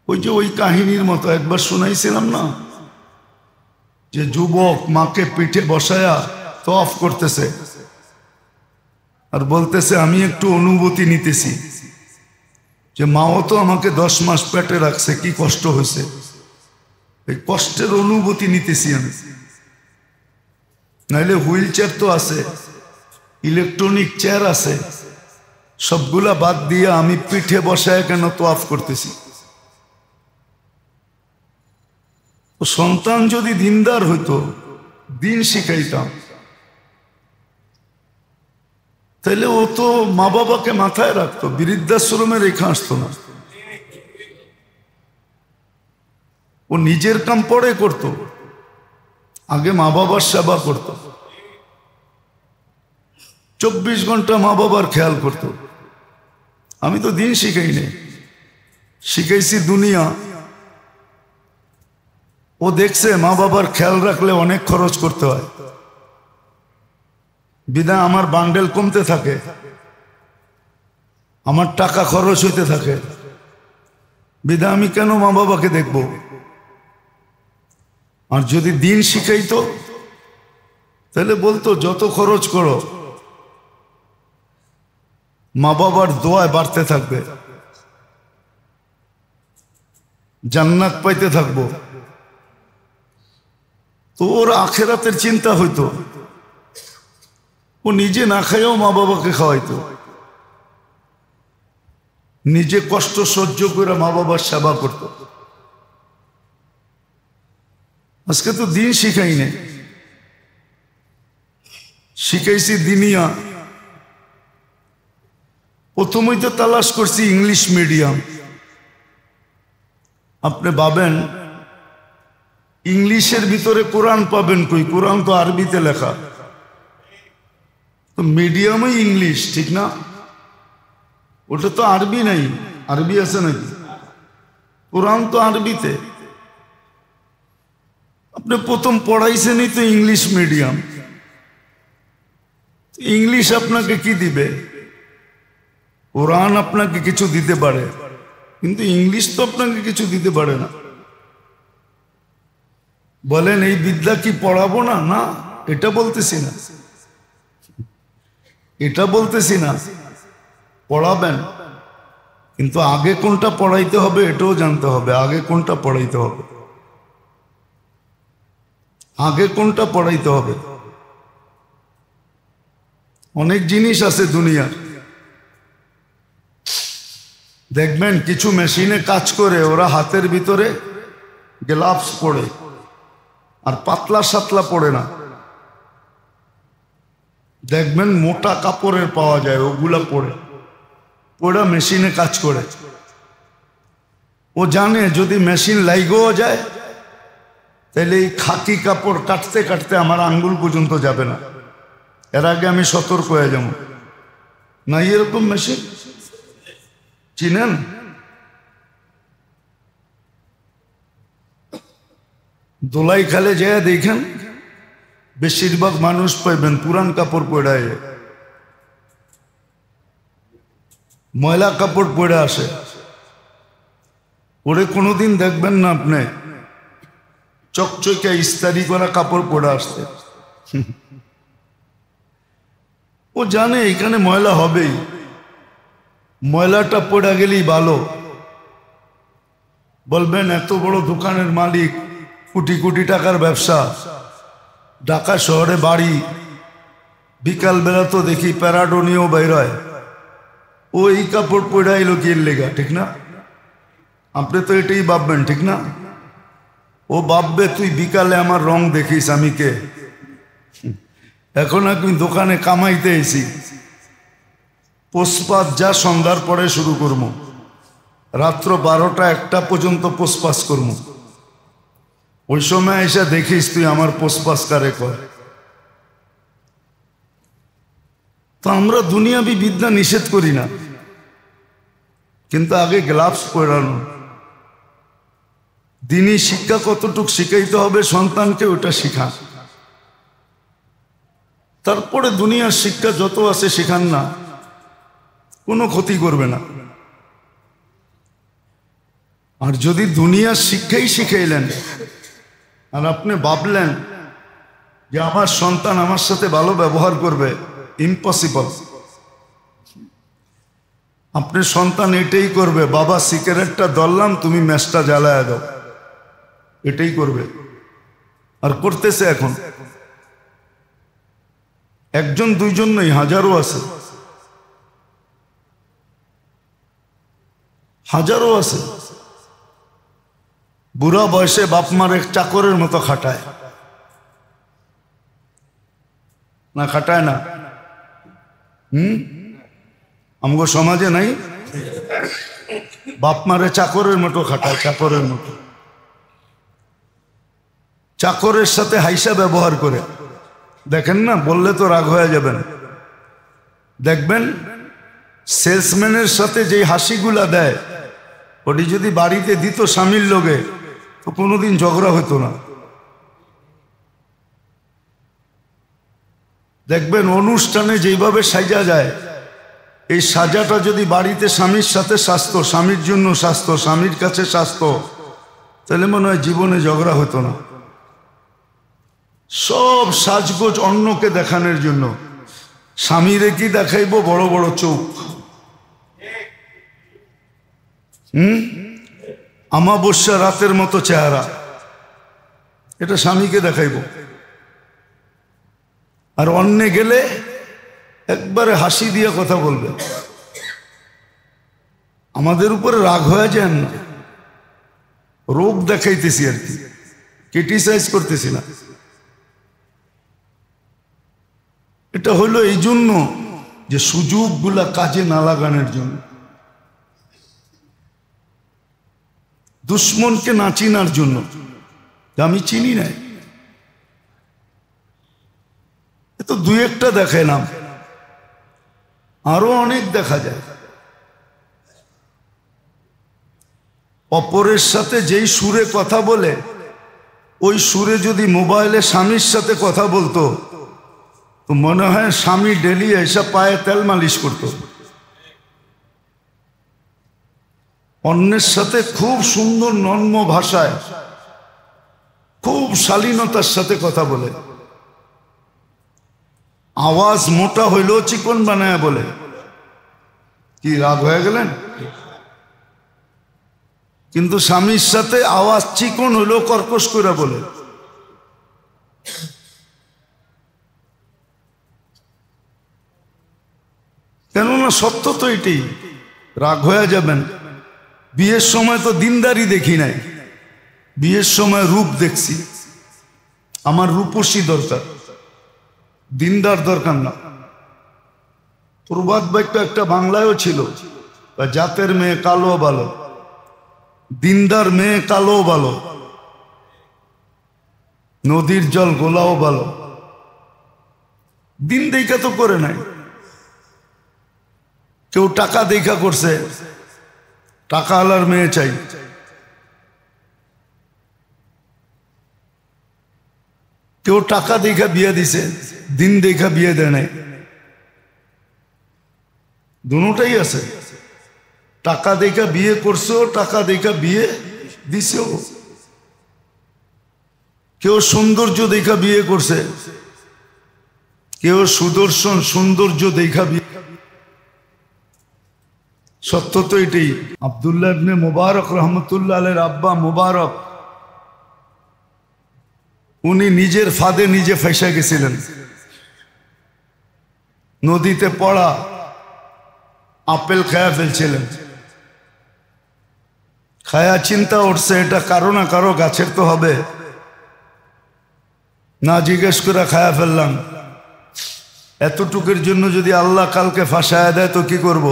Speaker 1: ওই যে ওই কাহিনীর মতো একবার শোনাইছিলাম না, যে যুবক মাকে পিঠে বসায়া তওয়াফ করতেছে আর বলতেছে আমি একটু অনুভূতি নিতেছি যে মাও তো আমাকে 10 মাস পেটে রাখছে, কি কষ্ট হয়েছে, এই কষ্টের অনুভূতি নিতেছি আমি। নাইলে হুইল চেয়ার তো আছে, ইলেকট্রনিক চেয়ার আছে, সবগুলা বাদ দিয়ে আমি পিঠে বসায় কেন তওয়াফ করতেছি? সন্তান যদি দিনদার হইতো, দিন শিখাইতাম, তাহলে ও তো মা বাবাকে মাথায় রাখতো, বৃদ্ধাশ্রমে রেখে আসতো না। ও নিজের কাম পরে করত, আগে মা বাবার সেবা করত, 24 ঘন্টা মা বাবার খেয়াল করত। আমি তো দিন শিখাই নাই, শিখাইছি দুনিয়া। ও দেখছে মা বাবার খেয়াল রাখলে অনেক খরচ করতে হয়, বিধায় আমার বান্ডেল কমতে থাকে, আমার টাকা খরচ হইতে থাকে। বিধায় আমি কেন মা বাবাকে দেখব? আর যদি দিন শিখাইতো তাহলে বলতো যত খরচ করো মা বাবার দোয়ায় বাড়তে থাকবে, জান্নাত পাইতে থাকবো। তো ওর আখেরাতের চিন্তা হইতো, ও নিজে না খাইও মা বাবাকে খাওয়াইতো, নিজে কষ্ট সহ্য করে মা বাবার সেবা করত। আজকে তো দিন শিখাই নেই, শিখাইছি দিনিয়া। প্রথমেই তো তালাশ করছি ইংলিশ মিডিয়াম। আপনি ভাবেন ইংলিশের ভিতরে কোরআন পাবেন কই? কোরআন তো আরবিতে লেখা। তো মিডিয়ামই ইংলিশ, ঠিক না? ওটা তো আরবি নাই। আরবি আছে নাকি? কোরআন তো আরবিতে। আপনি প্রথম পড়াইছেনই তো ইংলিশ মিডিয়াম। ইংলিশ আপনাকে কি দিবে? কোরআন আপনাকে কিছু দিতে পারে, কিন্তু ইংলিশ তো আপনাকে কিছু দিতে পারে না। বলেন এই বিদ্যা কি পড়াবো না? না, এটা বলতেছি না, এটা বলতেছি না। পড়াবেন, কিন্তু আগে কোনটা পড়াইতে হবে এটাও জানতে হবে। আগে কোনটা পড়াইতে হবে, আগে কোনটা পড়াইতে হবে। অনেক জিনিস আছে দুনিয়ার। দেখবেন কিছু মেশিনে কাজ করে, ওরা হাতের ভিতরে গ্লাভস পরে, আর পাতলা সাতলা পড়ে না। দেখবেন মোটা কাপড়ের পাওয়া যায়, ওগুলা পরে ওরা মেশিনে কাজ করে। ও জানে যদি মেশিন লাইগও যায়, তাহলে এই খাকি কাপড় কাটতে কাটতে আমার আঙ্গুল পর্যন্ত যাবে না। এর আগে আমি সতর্ক হয়ে যাব। না এরকম মেশিন চিনেন? দোলাই খালে যায় দেখেন, বেশিরভাগ মানুষ পাইবেন পুরান কাপড় পড়ায়, ময়লা কাপড় পরে আসে। ওরে কোনোদিন দেখবেন না আপনি চকচকে ইস্তারি করা কাপড় পরে আসতে। ও জানে এখানে ময়লা হবেই, ময়লাটা পড়ে গেলেই ভালো। বলবেন এত বড় দোকানের মালিক, কোটি কোটি টাকার ব্যবসা, ঢাকা শহরে বাড়ি, বিকালবেলা তো দেখি প্যারাডোনিও বেরোয়, ও এই কাপড় পরে এলো কি লেগা, ঠিক না? আপনি তো এটাই ভাববেন, ঠিক না? ও ভাববে তুই বিকালে আমার রং দেখিস আমি কে। এখন আমি দোকানে কামাইতে এসি, পোষপাত যা সন্ধ্যার পরে শুরু করবো, রাত্র 12টা 1টা পর্যন্ত পোষপাস করবো। ওই সময় এসে দেখিস তুই আমার পোষপাস কারে কর। তো আমরা দুনিয়াবি বিদ্যা নিষেধ করি না, কিন্তু আগে গ্লাভস পরানো। দিনই শিক্ষা কতটুক শিখাইতে হবে সন্তানকে, ওটা শিখা। তারপরে দুনিয়ার শিক্ষা যত আছে শিখান না, কোনো ক্ষতি করবে না। আর যদি দুনিয়ার শিক্ষাই শিখাইলেন আর আপনি ভাবলেন যে আমার সন্তান আমার সাথে ভালো ব্যবহার করবে, ইম্পসিবল। আপনার সন্তান এটাই করবে, বাবা সিগারেটটা ধরলাম তুমি ম্যাচটা জ্বালায় দাও, এটাই করবে। আর করতেছে এখন। একজন দুইজন নয়, হাজারো আছে, হাজারো আছে। বুড়া বয়সে বাপ মার এক চাকরের মতো খাটায় না? খাটায় না? আমগো সমাজে নাই? বাপ মারে চাকরের মতো খাটায়, চাকরের মতো। চাকরের সাথে হাইসা ব্যবহার করে। দেখেন না, বললে তো রাগ হয়ে যাবেন। দেখবেন সেলসম্যানের সাথে যে হাসিগুলা দেয়, ওটি যদি বাড়িতে দিত স্বামীর লোকে, তো কোনোদিন ঝগড়া হতো না। দেখবেন অনুষ্ঠানে যেভাবে সাজা যায়, এই সাজাটা যদি বাড়িতে স্বামীর সাথে সাজতো, স্বামীর জন্য সাজতো, স্বামীর কাছে সাজতো, তাহলে মনে হয় জীবনে ঝগড়া হতো না। সব সাজগোজ অন্যকে দেখানোর জন্য। স্বামীরে কি দেখাইবো? বড় বড় চোখ, আমাবস্যা রাতের মতো চেহারা, এটা স্বামীকে দেখাইব। আর অন্যে গেলে একবারে হাসি দিয়ে কথা বলবে। আমাদের উপরে রাগ হয়ে যান না, রোগ দেখাইতেছি আর কি, ক্রিটিসাইজ করতেছি না। এটা হলো এই জন্য যে সুযোগগুলা কাজে না লাগানোর জন্য, দুশ্মনকে না চিনার জন্য। আমি চিনি নাই, এ তো দুই একটা দেখাইলাম, আরো অনেক দেখা যায়। অপরের সাথে যেই সুরে কথা বলে, ওই সুরে যদি মোবাইলে স্বামীর সাথে কথা বলতো তো মনে হয় স্বামী ডেলি এসে পায়ে তেল মালিশ করত। অন্যের সাথে খুব সুন্দর নর্ম ভাষায়, খুব শালীনতার সাথে কথা বলে, আওয়াজ মোটা হইলেও চিকন বানায় বলে। কি রাগ হয়ে গেলেন? কিন্তু স্বামীর সাথে আওয়াজ চিকন হইলেও কর্কশ করে বলে। কেননা সত্য তো এটাই। রাগ হয়ে যাবেন। বিয়ের সময় তো দিনদারি দেখি নাই, বিয়ের সময় রূপ দেখছি। আমার রূপসী দরকার, দিনদার দরকার না। প্রবাদ বাক্য একটা বাংলায়ও ছিল, জাতের মেয়ে কালো ভালো, দিনদার মেয়ে কালো ভালো, নদীর জল গোলাও ভালো। দিন দেখা তো করে নাই। কেউ টাকা দেখা করছে, টাকা আলার মেয়ে চাই। কেউ টাকা দেখা বিয়ে দিছে, দিন দেখা বিয়ে দেয় নাই। দুটাই আছে। টাকা দেখা বিয়ে করছো, টাকা দেখা বিয়ে দিছেও। কেউ সৌন্দর্য দেখা বিয়ে করছে, কেউ সুদর্শন সৌন্দর্য দেখা বিয়ে। সত্য তো এটাই। আব্দুল্লাহ ইবনে মুবারক রহমতুল্লাহ আলাইহির আব্বা মুবারক, উনি নিজের ফাঁদে নিজে ফেঁসে গেছিলেন। নদীতে পড়া আপেল খায়া ফেলছিলেন। খায়া চিন্তা উঠছে এটা কারো না কারো গাছের তো হবে, না জিজ্ঞেস করে খায়া ফেললাম। এতটুকুর জন্য যদি আল্লাহ কালকে ফাঁসায়া দেয় তো কি করব?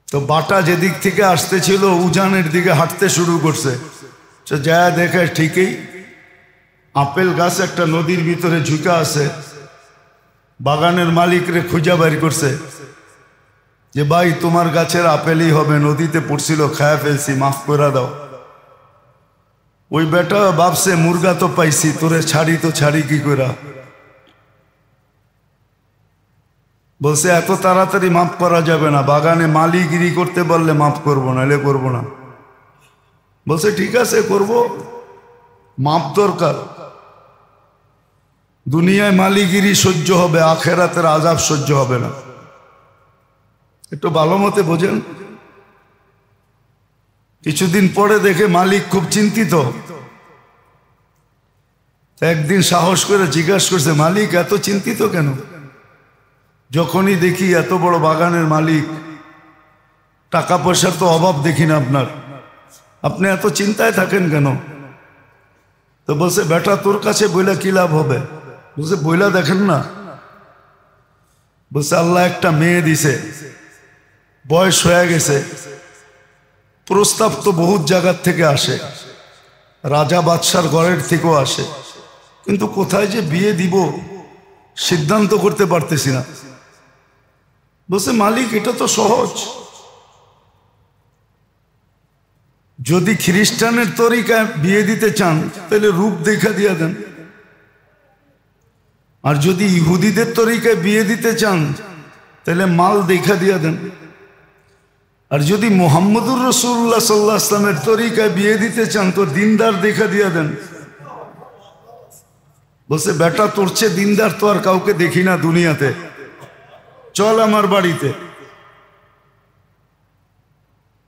Speaker 1: তো বাটা যেদিক থেকে আসতেছিল উজানের দিকে হাঁটতে শুরু করছে। যা দেখে ঠিকই আপেল গাছ একটা নদীর ভিতরে ঝুঁকা আছে। বাগানের মালিকরে খুঁজা বের করছে যে ভাই তোমার গাছের আপেলই হবে, নদীতে পড়ছিল, খায়া ফেলছি, মাফ করে দাও। ওই বেটা ভাবছে মুরগা তো পাইছি, তোরে ছাড়ি তো ছাড়ি কি করা। বলছে এত তাড়াতাড়ি মাফ করা যাবে না, বাগানে মালিগিরি করতে পারলে মাফ করবো, নাহলে করবো না। বলছে ঠিক আছে করব, মাপ দরকার। দুনিয়ায় মালিগিরি সহ্য হবে, আখেরাতের আযাব সহ্য হবে না। একটু ভালো মতে বোঝেন। কিছুদিন পরে দেখে মালিক খুব চিন্তিত। একদিন সাহস করে জিজ্ঞাসা করছে, মালিক এত চিন্তিত কেন? যখনই দেখি এত বড় বাগানের মালিক, টাকা পয়সার তো অভাব দেখি না আপনার, আপনি এত চিন্তায় থাকেন কেন? তো বলছে বেটা তোর কাছে বইলা কি লাভ হবে? বলছে বইলা দেখেন না। বলছে আল্লাহ একটা মেয়ে দিছে, বয়স হয়ে গেছে, প্রস্তাব তো বহুত জায়গার থেকে আসে, রাজা বাদশার ঘরের থেকেও আসে, কিন্তু কোথায় যে বিয়ে দিব সিদ্ধান্ত করতে পারতেছি না। বলছে মালিক এটা তো সহজ, যদি খ্রিস্টানের তরিকায় বিয়ে দিতে চান তাহলে রূপ দেখা দিয়া দেন, আর যদি ইহুদিদের তরিকায় বিয়ে দিতে চান তাহলে মাল দেখা দিয়া দেন, আর যদি মুহাম্মদুর রাসূলুল্লাহ সাল্লাল্লাহু আলাইহি ওয়াসাল্লামের তরিকায় বিয়ে দিতে চান তো দিনদার দেখা দিয়া দেন। বলছে বেটা তোর চেয়ে দিনদার তো আর কাউকে দেখি না দুনিয়াতে, চল আমার বাড়িতে।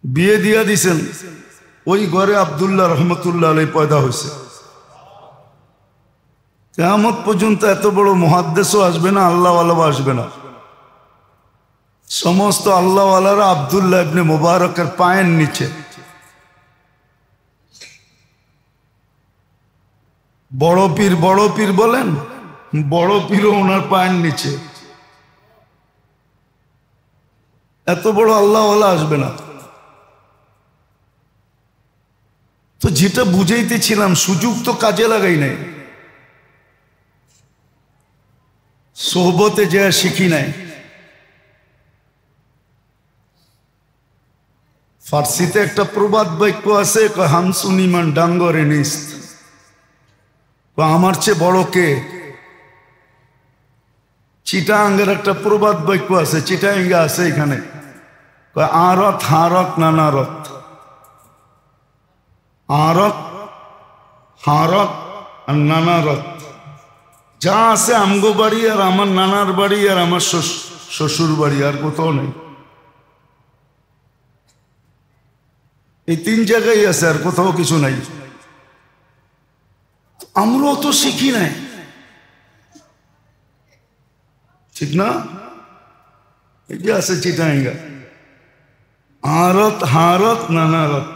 Speaker 1: বিয়ে দিয়া দিছেন। ওই ঘরে আব্দুল্লাহ রহমতুল্লাহ আলাইহি পয়দা হয়েছে। কিয়ামত পর্যন্ত এত বড় মুহাদ্দিসও আসবে না, আল্লাহওয়ালাও আসবে না। সমস্ত আল্লাহওয়ালারা আব্দুল্লাহ ইবনে মুবারকের পায়ের নিচে। বড় পীর বলেন, বড় পীরও ওনার পায়ের নিচে। এত বড় আল্লাহওয়ালা আসবে না। তো যেটা বুঝাইতেছিলাম, সুযোগ তো কাজে লাগাই নাই। সোহবতে যে শিখি নাই। ফার্সিতে একটা প্রবাদ বাক্য আছে, হামসুনিমান ডাঙ্গরে নিস্ত, আমার চেয়ে বড় কে। চিটাঙ্গের একটা প্রবাদ বাক্য আছে, চিটাঙ্গে আছে এখানে, আরত হারত নানারত, আরত হারত আর নানারত। যা আছে আমগো বাড়ি আর আমার নানার বাড়ি আর আমার শ্বশুর বাড়ি, আর কোথাও নেই। এই তিন জায়গায় আছে, আর কোথাও কিছু নাই। আমরাও তো শিখি নাই, ঠিক না? এই যে আছে চিটাঙ্গা, আরত হারত নানারত,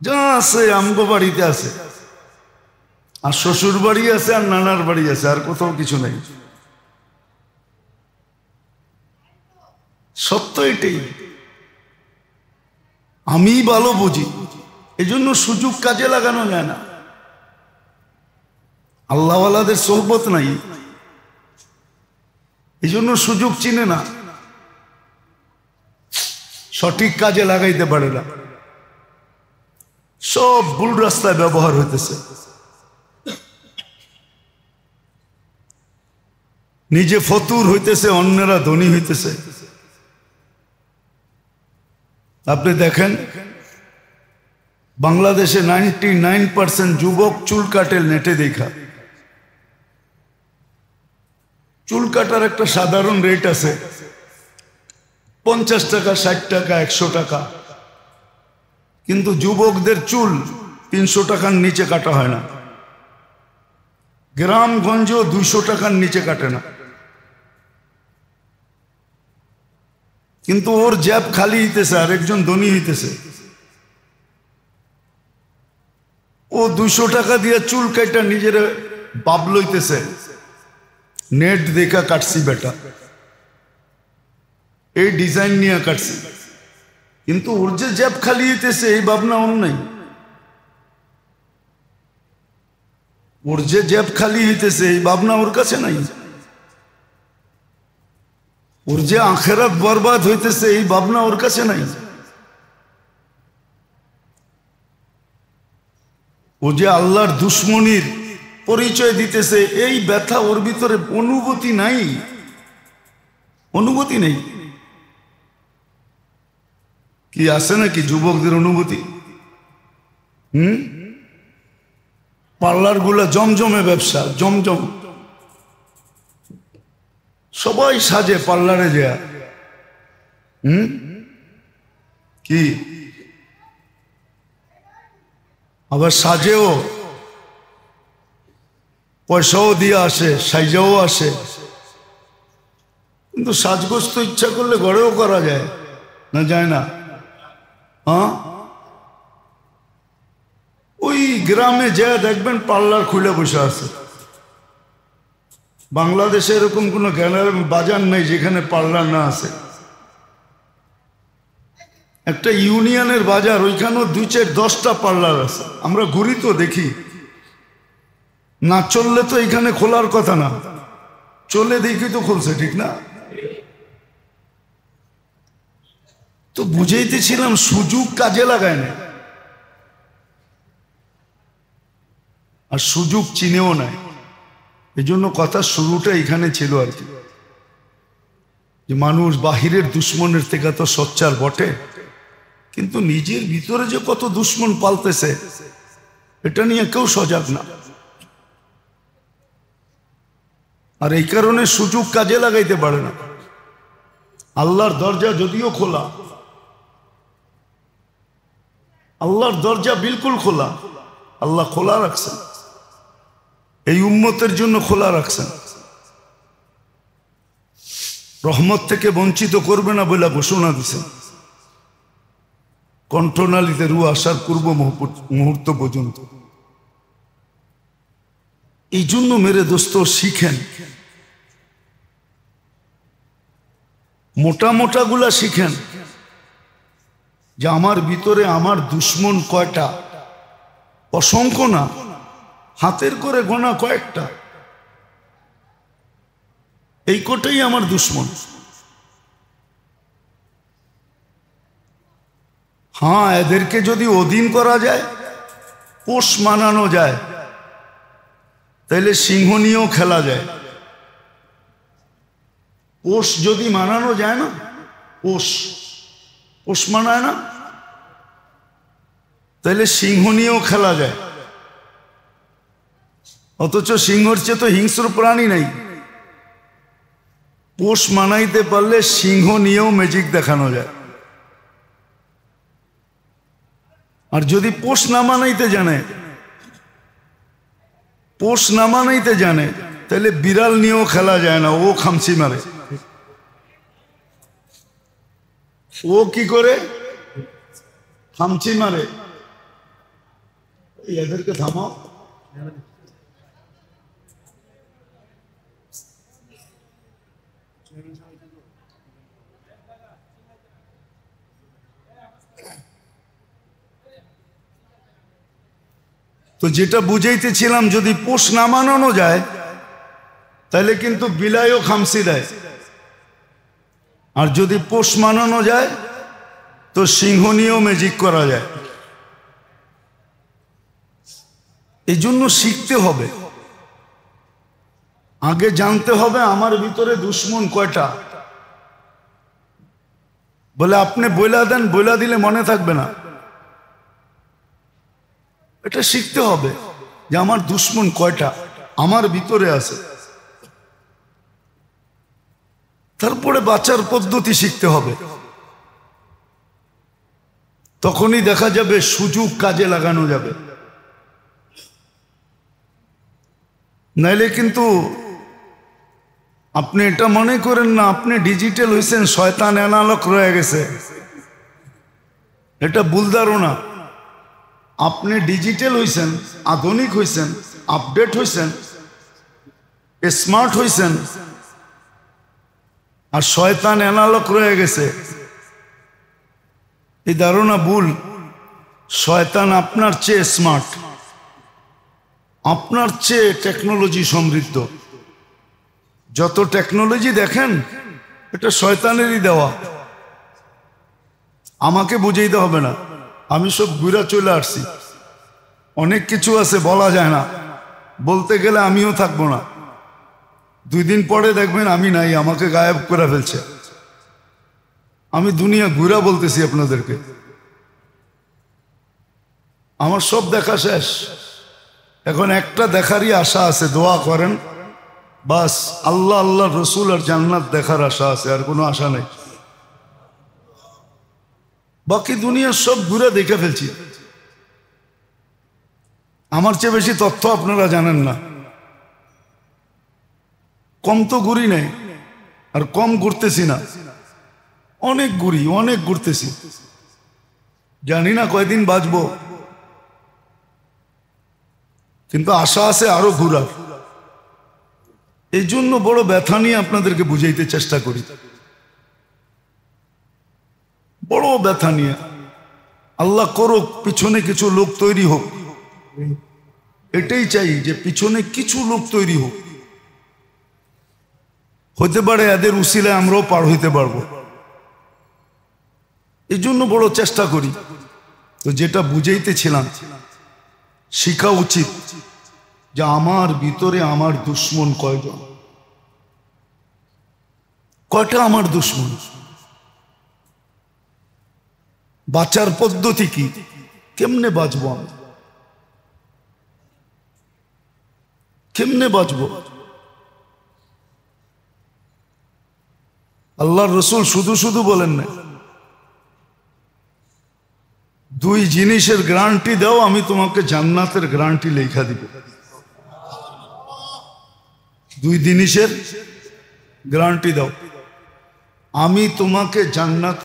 Speaker 1: যা আছে আমগো বাড়িতে আছে, আর শ্বশুর বাড়ি আছে আর নানার বাড়ি আছে, আর কোথাও কিছু নেই। সত্য এটাই। আমি ভালো বুঝি, এই জন্য সুযোগ কাজে লাগানো যায় না। আল্লাহওয়ালাদের সোহবত নাই, এই জন্য সুযোগ চিনে না, সঠিক কাজে লাগাইতে পারে না, সব ভুল রাস্তায় ব্যবহার হইতেছে। নিজে ফতুর হইতেছে, অন্যরা ধনী হইতেছে। আপনি দেখেন বাংলাদেশে 99% যুবক চুল কাটে নেটে দেখা। চুল কাটার একটা সাধারণ রেট আছে, 50 টাকা, 60 টাকা, 100 টাকা। কিন্তু যুবকদের চুল 300 টাকার নিচে কাটা হয় না। গ্রামগঞ্জেও 200 টাকার নিচে কাটে না। কিন্তু ওর জ্যাব খালি হইতেছে, আর একজন ধনী হইতেছে। ও 200 টাকা দিয়ে চুল কাটা নিজের বাপ লইতেছে, নেট দেখা কাটছি বেটা, এই ডিজাইন নিয়ে কাটছি। কিন্তু ওর যে জ্যাব খালি হইতেছে এই ভাবনা ওর নাই। ওর যে জ্যাব খালি হইতেছে এই ভাবনা ওর কাছে নাই। ওর যে আখেরাত বরবাদ হইতেছে এই ভাবনা ওর কাছে নাই। ও যে আল্লাহর দুশ্মনির পরিচয় দিতেছে এই ব্যথা ওর ভিতরে অনুভূতি নাই, অনুভূতি নেই। কি আছে নাকি যুবকদের অনুভূতি? পার্লার গুলা জমজমে ব্যবসা, জমজম, সবাই সাজে পার্লারে যা। কি আবার সাজেও, পয়সাও দিয়ে আসে, সাইজাও আসে। কিন্তু সাজগোজ তো ইচ্ছা করলে ঘরেও করা যায় না, যায় না? হ্যাঁ, ওই গ্রামে যা দেখবেন পার্লার খুলে বসে আছে। বাংলাদেশে এরকম কোনো বাজার নেই যেখানে পার্লার না আছে। একটা ইউনিয়নের বাজার, ওইখানেও 2-4-10টা পার্লার আছে। আমরা ঘুরি তো দেখি, না চললে তো এখানে খোলার কথা না, চলে দেখি তো খুলছে, ঠিক না? তো বুঝাইতেছিলাম সুযোগ কাজে লাগায় না, আর সুযোগ চিনেও নাই। এই জন্য কথা শুরুটা এখানে ছিল আর কি, যে মানুষ বাহিরের দুশ্মনের থেকে তো সোচ্চার বটে, কিন্তু নিজের ভিতরে যে কত দুশ্মন পালতেছে এটা নিয়ে কেউ সজাগ না। আর এই কারণে সুযোগ কাজে লাগাইতে পারে না। আল্লাহর দরজা যদিও খোলা, আল্লাহর দরজা বিলকুল খোলা, আল্লাহ খোলা রাখছেন, এই উম্মতের জন্য খোলা রাখছেন। রহমত থেকে বঞ্চিত করবে না বলে ঘোষণা দিছেন, কণ্ঠনালীতে রু আসার পূর্ব মুহূর্ত পর্যন্ত। এই জন্য মেরে দোস্ত শিখেন, মোটা মোটা গুলা শিখেন, যে আমার ভিতরে আমার দুশ্মন কয়টা, অসংখ্য না, হাতের করে গোনা কয়েকটা। এই কোটাই আমার দুশ্মন। হ্যাঁ, এদেরকে যদি অধীন করা যায়, পোষ মানানো যায়, তাহলে সিংহ নিয়েও খেলা যায়। পোষ যদি মানানো যায় না, পোষ মানায় না, তাহলে সিংহ নিয়েও খেলা যায়। অথচ সিংহর চেয়ে তো হিংস্র প্রাণী নাই। পোষ মানাইতে পারলে সিংহ নিয়েও ম্যাজিক দেখানো যায়। আর যদি পোষ না মানাইতে জানে, তাহলে বিড়াল নিয়েও খেলা যায় না, ও খামচি মারে। ও কি করে? খামচি মারে। এদেরকে থামাও। তো যেটা বুঝাইতেছিলাম, যদি পোষ না মানানো যায় তাহলে কিন্তু বিলাইও খামসি দেয়, আর যদি পোষ মানানো যায় তো সিংহ নিয়েও ম্যাজিক করা যায়। এই জন্য শিখতে হবে, আগে জানতে হবে আমার ভিতরে দুশ্মন কয়টা। বলে আপনি বইলা দেন, বইলা দিলে মনে থাকবে না। এটা শিখতে হবে যে আমার দুশ্মন কয়টা আমার ভিতরে আছে। তারপরে বাঁচার পদ্ধতি শিখতে হবে। তখনই দেখা যাবে সুযোগ কাজে লাগানো যাবে। নাইলে কিন্তু আপনি এটা মনে করেন না আপনি ডিজিটাল হয়েছেন, শয়তান অ্যানালগ রয়ে গেছে, এটা ভুল ধারণা। আপনি ডিজিটাল হয়েছেন, আধুনিক হয়েছেন, আপডেট হয়েছেন, স্মার্ট হয়েছেন, আর শয়তান অ্যানালগ রয়ে গেছে, এই ধারণা ভুল। শয়তান আপনার চেয়ে স্মার্ট, আপনার চেয়ে টেকনোলজি সমৃদ্ধ। যত টেকনোলজি দেখেন এটা শয়তানেরই দেওয়া, আমাকে বুঝাইতে হবে না। আমি সব ঘুরে চলে আসছি। অনেক কিছু আছে বলা যায় না, বলতে গেলে আমিও থাকবো না। 2 দিন পরে দেখবেন আমি নাই, আমাকে গায়েব করে ফেলছে। আমি দুনিয়া ঘুরা বলতেছি আপনাদেরকে, আমার সব দেখা শেষ। এখন একটা দেখারই আশা আছে, দোয়া করেন বাস। আল্লাহ, আল্লাহ রসুল আর জান্নাত দেখার আশা আছে, আর কোনো আশা নেই। বাকি দুনিয়া সব ঘুরে দেখে ফেলছি। আমার চেয়ে বেশি তথ্য আপনারা জানেন না। কম তো ঘুরি নেই, আর কম ঘুরতেছি না। অনেক ঘুরি, অনেক ঘুরতেছি। জানি না কয়দিন বাঁচবো, কিন্তু আশা আছে আরো ঘুরার। এই জন্য বড় ব্যথা নিয়ে আপনাদেরকে বুঝাইতে চেষ্টা করি, বড় ব্যথা নিয়ে। আল্লাহ করুক পিছনে কিছু লোক তৈরি হোক, এটাই চাই যে পিছনে কিছু লোক তৈরি হোক। হতে পারে এদের উসিলায় আমরাও পার হইতে পারবো, এই জন্য বড় চেষ্টা করি। তো যেটা বুঝাইতেছিলাম, শিখা উচিত যে আমার ভিতরে আমার দুশ্মন কয়জন, কয়টা আমার দুশ্মন, বাঁচার পদ্ধতি কি, কেমনে বাঁচবো আমি, কেমনে বাঁচবো। আল্লাহর রসুল শুধু শুধু বলেন না, 2 জিনিসের গ্যারান্টি দাও, আমি তোমাকে জান্নাতের গ্যারান্টি লেখা দিব। 2 জিনিসের গ্যারান্টি দাও, আমি তোমাকে জান্নাত